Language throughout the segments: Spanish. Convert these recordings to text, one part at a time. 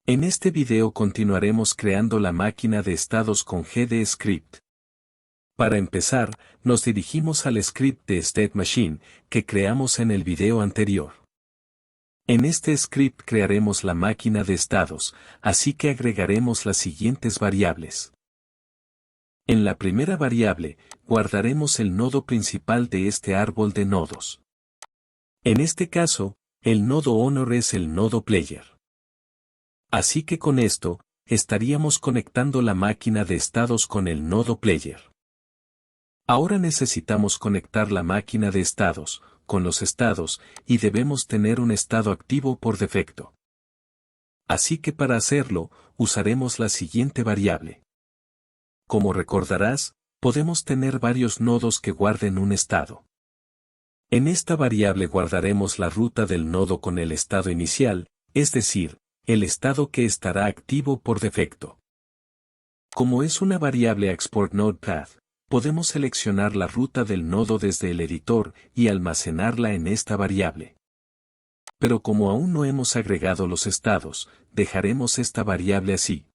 En este video continuaremos creando la máquina de estados con GDScript. Para empezar, nos dirigimos al script de StateMachine, que creamos en el video anterior. En este script crearemos la máquina de estados, así que agregaremos las siguientes variables. En la primera variable, guardaremos el nodo principal de este árbol de nodos. En este caso, el nodo owner es el nodo player. Así que con esto, estaríamos conectando la máquina de estados con el nodo player. Ahora necesitamos conectar la máquina de estados, con los estados, y debemos tener un estado activo por defecto. Así que para hacerlo, usaremos la siguiente variable. Como recordarás, podemos tener varios nodos que guarden un estado. En esta variable guardaremos la ruta del nodo con el estado inicial, es decir, el estado que estará activo por defecto. Como es una variable ExportNodePath, podemos seleccionar la ruta del nodo desde el editor y almacenarla en esta variable. Pero como aún no hemos agregado los estados, dejaremos esta variable así.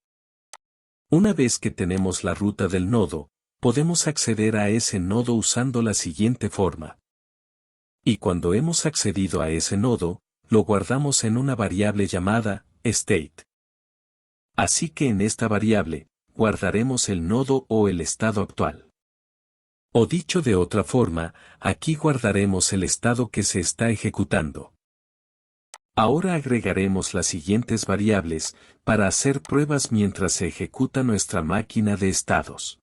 Una vez que tenemos la ruta del nodo, podemos acceder a ese nodo usando la siguiente forma. Y cuando hemos accedido a ese nodo, lo guardamos en una variable llamada state. Así que en esta variable, guardaremos el nodo o el estado actual. O dicho de otra forma, aquí guardaremos el estado que se está ejecutando. Ahora agregaremos las siguientes variables, para hacer pruebas mientras se ejecuta nuestra máquina de estados.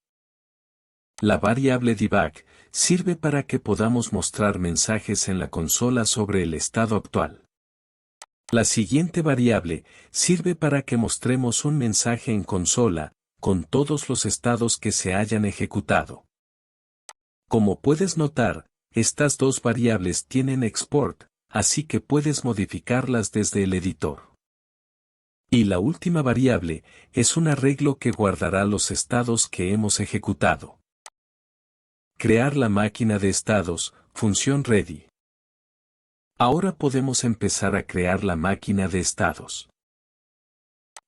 La variable debug sirve para que podamos mostrar mensajes en la consola sobre el estado actual. La siguiente variable sirve para que mostremos un mensaje en consola, con todos los estados que se hayan ejecutado. Como puedes notar, estas dos variables tienen export, así que puedes modificarlas desde el editor. Y la última variable es un arreglo que guardará los estados que hemos ejecutado. Crear la máquina de estados, función ready. Ahora podemos empezar a crear la máquina de estados.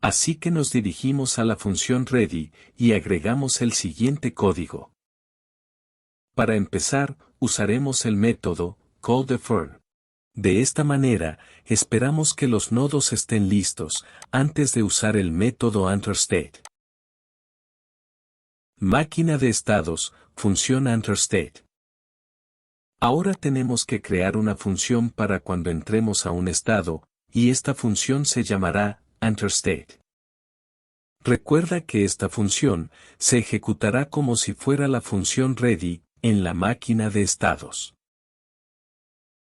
Así que nos dirigimos a la función ready y agregamos el siguiente código. Para empezar, usaremos el método callDefer. De esta manera, esperamos que los nodos estén listos antes de usar el método EnterState. Máquina de estados, función EnterState. Ahora tenemos que crear una función para cuando entremos a un estado, y esta función se llamará EnterState. Recuerda que esta función se ejecutará como si fuera la función ready en la máquina de estados.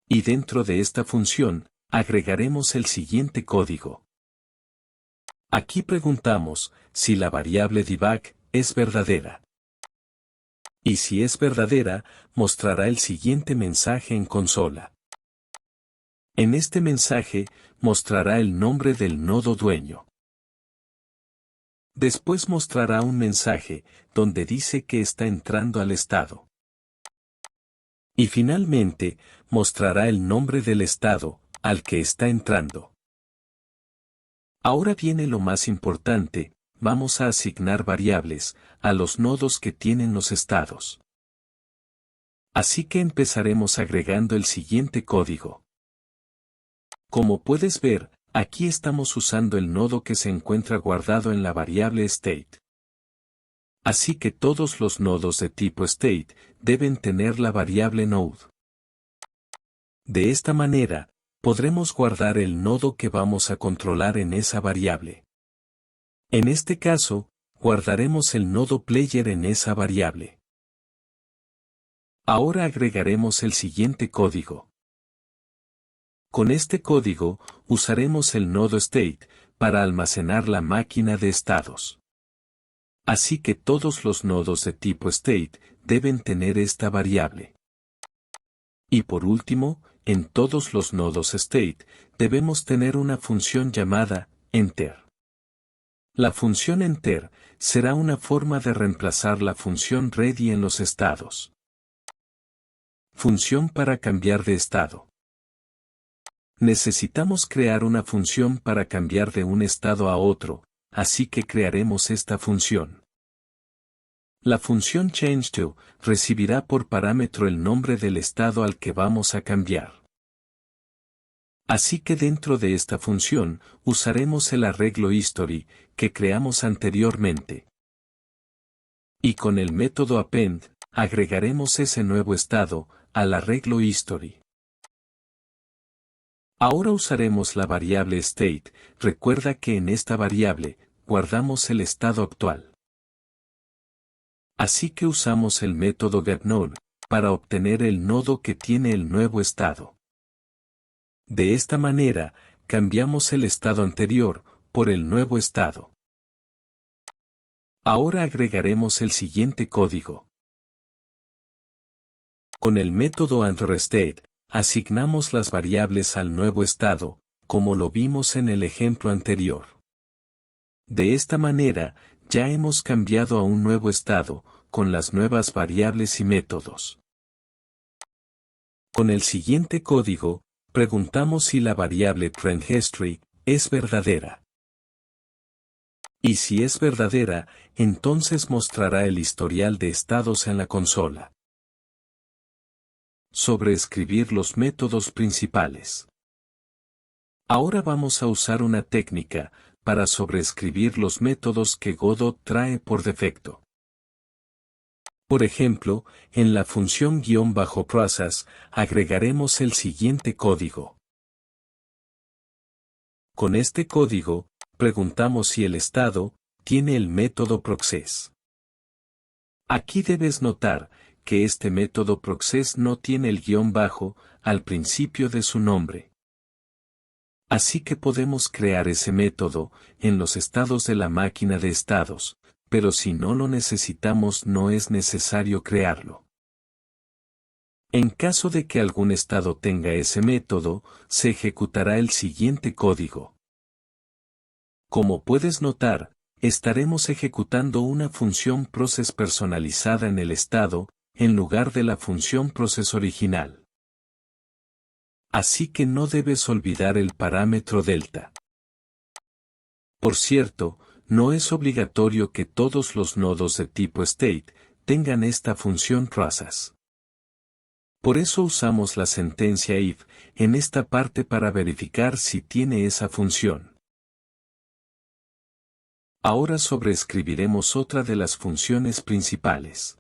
Y dentro de esta función, agregaremos el siguiente código. Aquí preguntamos si la variable debug es verdadera. Y si es verdadera, mostrará el siguiente mensaje en consola. En este mensaje, mostrará el nombre del nodo dueño. Después mostrará un mensaje, donde dice que está entrando al estado. Y finalmente, mostrará el nombre del estado, al que está entrando. Ahora viene lo más importante. Vamos a asignar variables a los nodos que tienen los estados. Así que empezaremos agregando el siguiente código. Como puedes ver, aquí estamos usando el nodo que se encuentra guardado en la variable state. Así que todos los nodos de tipo state deben tener la variable node. De esta manera, podremos guardar el nodo que vamos a controlar en esa variable. En este caso, guardaremos el nodo player en esa variable. Ahora agregaremos el siguiente código. Con este código, usaremos el nodo state para almacenar la máquina de estados. Así que todos los nodos de tipo state deben tener esta variable. Y por último, en todos los nodos state, debemos tener una función llamada enter. La función enter será una forma de reemplazar la función ready en los estados. Función para cambiar de estado. Necesitamos crear una función para cambiar de un estado a otro, así que crearemos esta función. La función changeTo recibirá por parámetro el nombre del estado al que vamos a cambiar. Así que dentro de esta función, usaremos el arreglo history, que creamos anteriormente. Y con el método append, agregaremos ese nuevo estado, al arreglo history. Ahora usaremos la variable state, recuerda que en esta variable, guardamos el estado actual. Así que usamos el método getNode, para obtener el nodo que tiene el nuevo estado. De esta manera, cambiamos el estado anterior, por el nuevo estado. Ahora agregaremos el siguiente código. Con el método andRestate, asignamos las variables al nuevo estado, como lo vimos en el ejemplo anterior. De esta manera, ya hemos cambiado a un nuevo estado, con las nuevas variables y métodos. Con el siguiente código, preguntamos si la variable trendHistory es verdadera. Y si es verdadera, entonces mostrará el historial de estados en la consola. Sobreescribir los métodos principales. Ahora vamos a usar una técnica para sobreescribir los métodos que Godot trae por defecto. Por ejemplo, en la función --process agregaremos el siguiente código. Con este código, preguntamos si el estado tiene el método process. Aquí debes notar que este método process no tiene el guión bajo al principio de su nombre. Así que podemos crear ese método en los estados de la máquina de estados, pero si no lo necesitamos no es necesario crearlo. En caso de que algún estado tenga ese método, se ejecutará el siguiente código. Como puedes notar, estaremos ejecutando una función process personalizada en el estado, en lugar de la función process original. Así que no debes olvidar el parámetro delta. Por cierto, no es obligatorio que todos los nodos de tipo state tengan esta función process. Por eso usamos la sentencia if en esta parte para verificar si tiene esa función. Ahora sobreescribiremos otra de las funciones principales.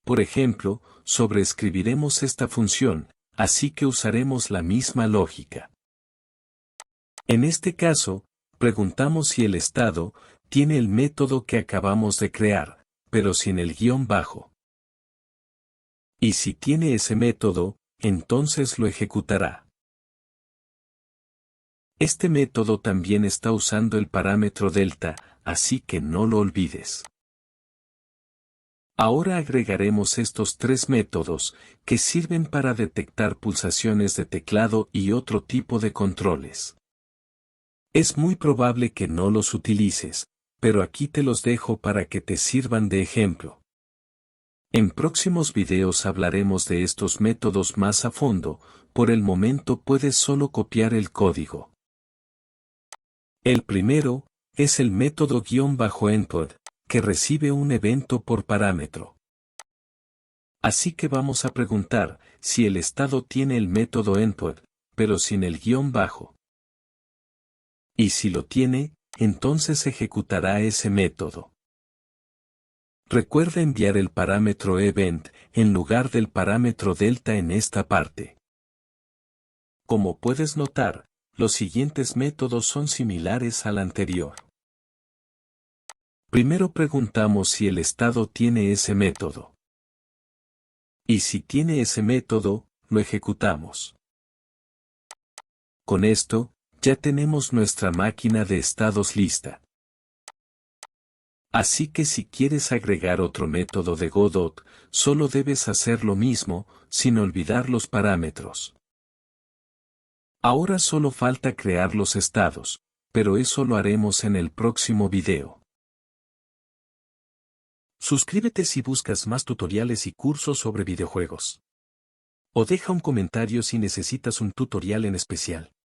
Por ejemplo, sobreescribiremos esta función, así que usaremos la misma lógica. En este caso, preguntamos si el estado tiene el método que acabamos de crear, pero sin el guión bajo. Y si tiene ese método, entonces lo ejecutará. Este método también está usando el parámetro delta, así que no lo olvides. Ahora agregaremos estos tres métodos, que sirven para detectar pulsaciones de teclado y otro tipo de controles. Es muy probable que no los utilices, pero aquí te los dejo para que te sirvan de ejemplo. En próximos videos hablaremos de estos métodos más a fondo, por el momento puedes solo copiar el código. El primero, es el método --input, que recibe un evento por parámetro. Así que vamos a preguntar si el estado tiene el método input, pero sin el guión bajo. Y si lo tiene, entonces ejecutará ese método. Recuerda enviar el parámetro event en lugar del parámetro delta en esta parte. Como puedes notar, los siguientes métodos son similares al anterior. Primero preguntamos si el estado tiene ese método. Y si tiene ese método, lo ejecutamos. Con esto, ya tenemos nuestra máquina de estados lista. Así que si quieres agregar otro método de Godot, solo debes hacer lo mismo, sin olvidar los parámetros. Ahora solo falta crear los estados, pero eso lo haremos en el próximo video. Suscríbete si buscas más tutoriales y cursos sobre videojuegos. O deja un comentario si necesitas un tutorial en especial.